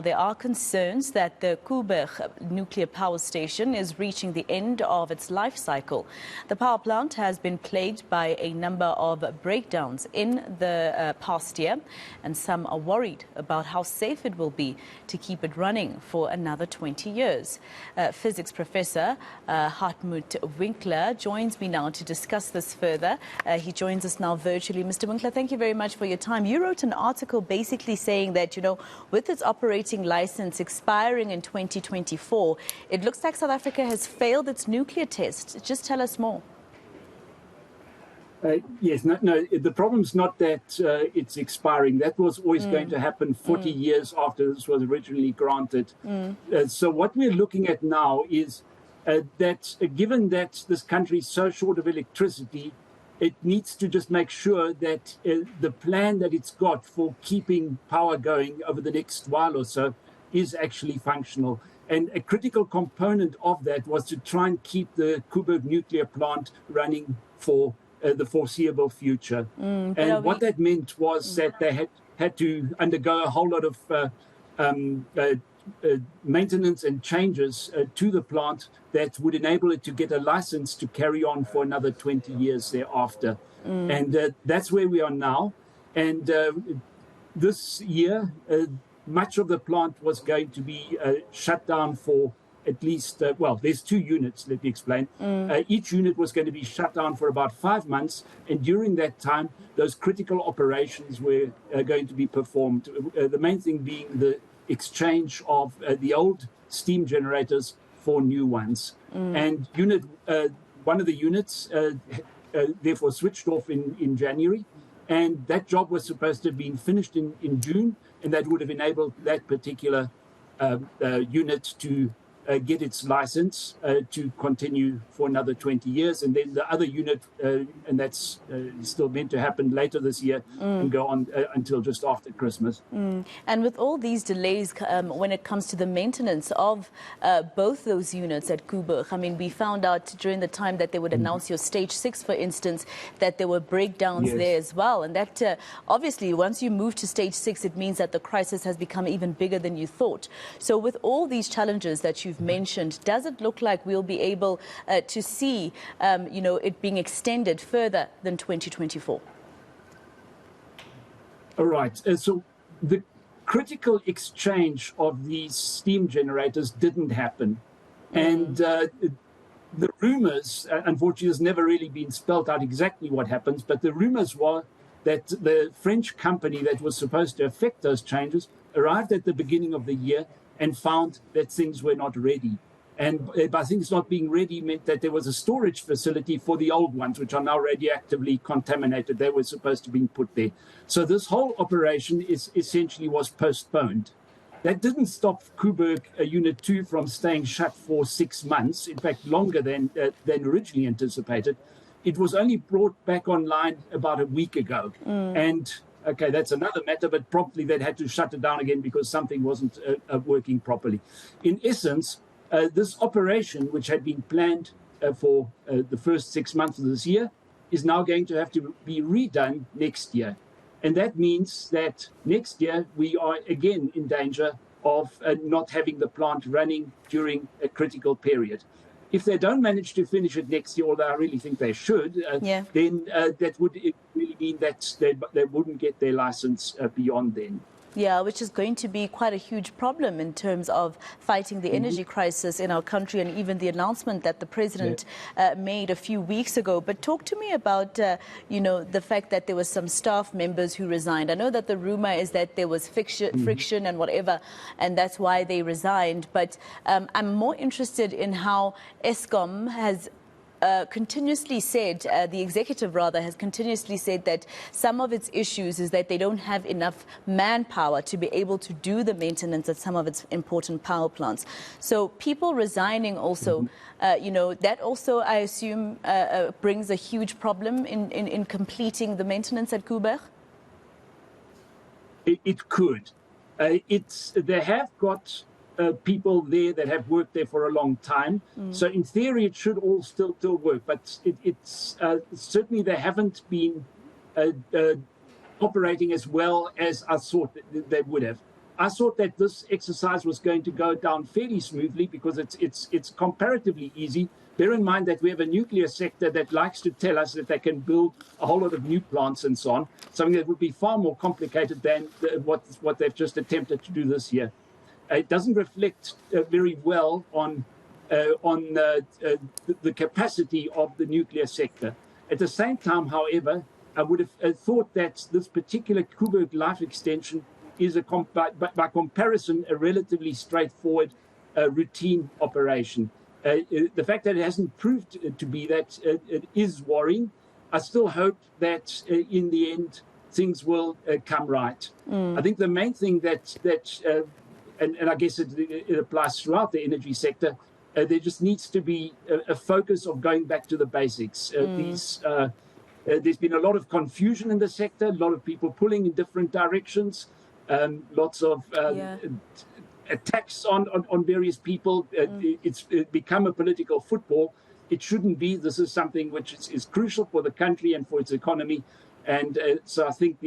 There are concerns that the Koeberg Nuclear Power Station is reaching the end of its life cycle. The power plant has been plagued by a number of breakdowns in the past year, and some are worried about how safe it will be to keep it running for another 20 years. Physics professor Hartmut Winkler joins me now to discuss this further. He joins us now virtually. Mr. Winkler, thank you very much for your time. You wrote an article basically saying that, with its operating license expiring in 2024, it looks like South Africa has failed its nuclear test. Just tell us more. Yes, no, the problem's not that it's expiring. That was always going to happen 40 years after this was originally granted. So what we're looking at now is that given that this country is so short of electricity, it needs to just make sure that the plan that it's got for keeping power going over the next while or so is actually functional. And a critical component of that was to try and keep the Koeberg nuclear plant running for the foreseeable future. And what that meant was that they had to undergo a whole lot of maintenance and changes to the plant that would enable it to get a license to carry on for another 20 years thereafter. And that's where we are now. And this year, much of the plant was going to be shut down for at least, there's two units, let me explain. Each unit was going to be shut down for about 5 months. And during that time, those critical operations were going to be performed. The main thing being the exchange of the old steam generators for new ones. And one of the units therefore switched off in January, and that job was supposed to have been finished in June, and that would have enabled that particular unit to get its license to continue for another 20 years. And then the other unit, and that's still meant to happen later this year, and go on until just after Christmas. And with all these delays when it comes to the maintenance of both those units at Koeberg, I mean, we found out during the time that they would announce your stage 6, for instance, that there were breakdowns there as well. And that obviously, once you move to stage 6, it means that the crisis has become even bigger than you thought. So with all these challenges that you've mentioned, does it look like we'll be able to see, it being extended further than 2024? All right. So the critical exchange of these steam generators didn't happen. And the rumors, unfortunately, has never really been spelled out exactly what happens, but the rumors were that the French company that was supposed to effect those changes arrived at the beginning of the year and found that things were not ready. And by things not being ready meant that there was a storage facility for the old ones, which are now radioactively contaminated. They were supposed to be put there. So this whole operation essentially was postponed. That didn't stop Koeberg Unit 2 from staying shut for 6 months, in fact, longer than originally anticipated. It was only brought back online about a week ago. And okay, that's another matter, but promptly they'd had to shut it down again because something wasn't working properly. In essence, this operation, which had been planned for the first 6 months of this year, is now going to have to be redone next year. And that means that next year we are again in danger of not having the plant running during a critical period. If they don't manage to finish it next year, although I really think they should, then that would really mean that they wouldn't get their license beyond then. Yeah, which is going to be quite a huge problem in terms of fighting the energy crisis in our country, and even the announcement that the president made a few weeks ago. But talk to me about, the fact that there were some staff members who resigned. I know that the rumor is that there was friction and whatever, and that's why they resigned. But I'm more interested in how Eskom has continuously said, the executive rather, has continuously said that some of its issues is that they don't have enough manpower to be able to do the maintenance at some of its important power plants. So people resigning also, that also, I assume, brings a huge problem in completing the maintenance at Koeberg? It could. They have got people there that have worked there for a long time. So in theory, it should all still work. But it's certainly they haven't been operating as well as I thought they would have. I thought that this exercise was going to go down fairly smoothly because it's comparatively easy. Bear in mind that we have a nuclear sector that likes to tell us that they can build a whole lot of new plants and so on, something that would be far more complicated than what they've just attempted to do this year. It doesn't reflect very well on the capacity of the nuclear sector. At the same time, however, I would have thought that this particular Koeberg life extension is, by comparison, a relatively straightforward routine operation. The fact that it hasn't proved to be that it is worrying. I still hope that in the end things will come right. I think the main thing and I guess it applies throughout the energy sector, there just needs to be a focus of going back to the basics. There's been a lot of confusion in the sector, a lot of people pulling in different directions, lots of attacks on various people. It's become a political football. It shouldn't be. This is something which is crucial for the country and for its economy. And so I think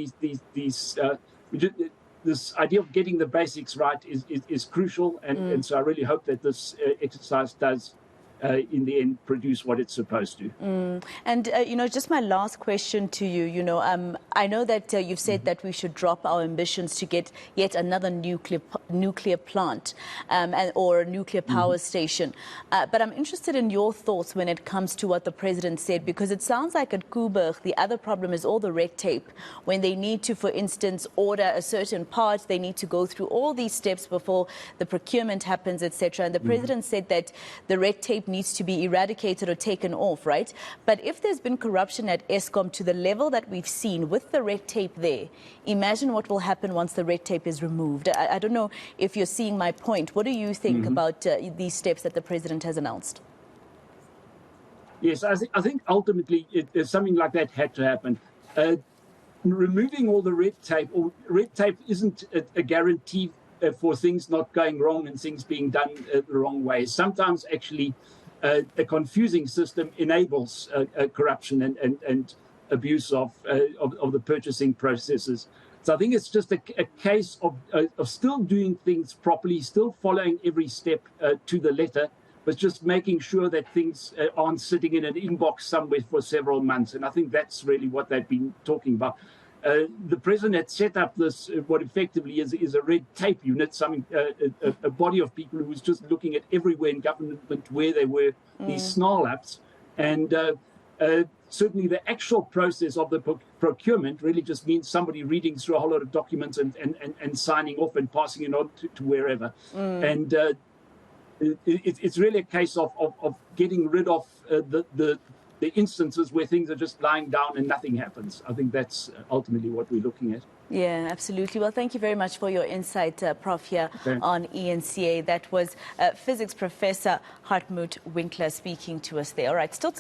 this idea of getting the basics right is crucial. And so I really hope that this exercise does, in the end, produce what it's supposed to. And, just my last question to you, I know that you've said that we should drop our ambitions to get yet another nuclear plant or a nuclear power station. But I'm interested in your thoughts when it comes to what the president said, because it sounds like at Koeberg, the other problem is all the red tape. When they need to, for instance, order a certain part, they need to go through all these steps before the procurement happens, etc. And the president said that the red tape needs to be eradicated or taken off, right? But if there's been corruption at Eskom to the level that we've seen with the red tape there, imagine what will happen once the red tape is removed. I don't know if you're seeing my point. What do you think about these steps that the president has announced? Yes, I think ultimately something like that had to happen. Removing all the red tape isn't a guarantee for things not going wrong and things being done the wrong way. Sometimes actually a confusing system enables corruption and abuse of the purchasing processes. So I think it's just a case of still doing things properly, still following every step to the letter, but just making sure that things aren't sitting in an inbox somewhere for several months. And I think that's really what they've been talking about. The president had set up this, what effectively is a red tape unit, a body of people who was just looking at everywhere in government where there were these snarl-ups. And certainly the actual process of the procurement really just means somebody reading through a whole lot of documents and signing off and passing it on to wherever. And it's really a case of getting rid of the instances where things are just lying down and nothing happens. I think that's ultimately what we're looking at. Yeah, absolutely. Well, thank you very much for your insight, Prof, here on eNCA. That was physics professor Hartmut Winkler speaking to us there. All right, still to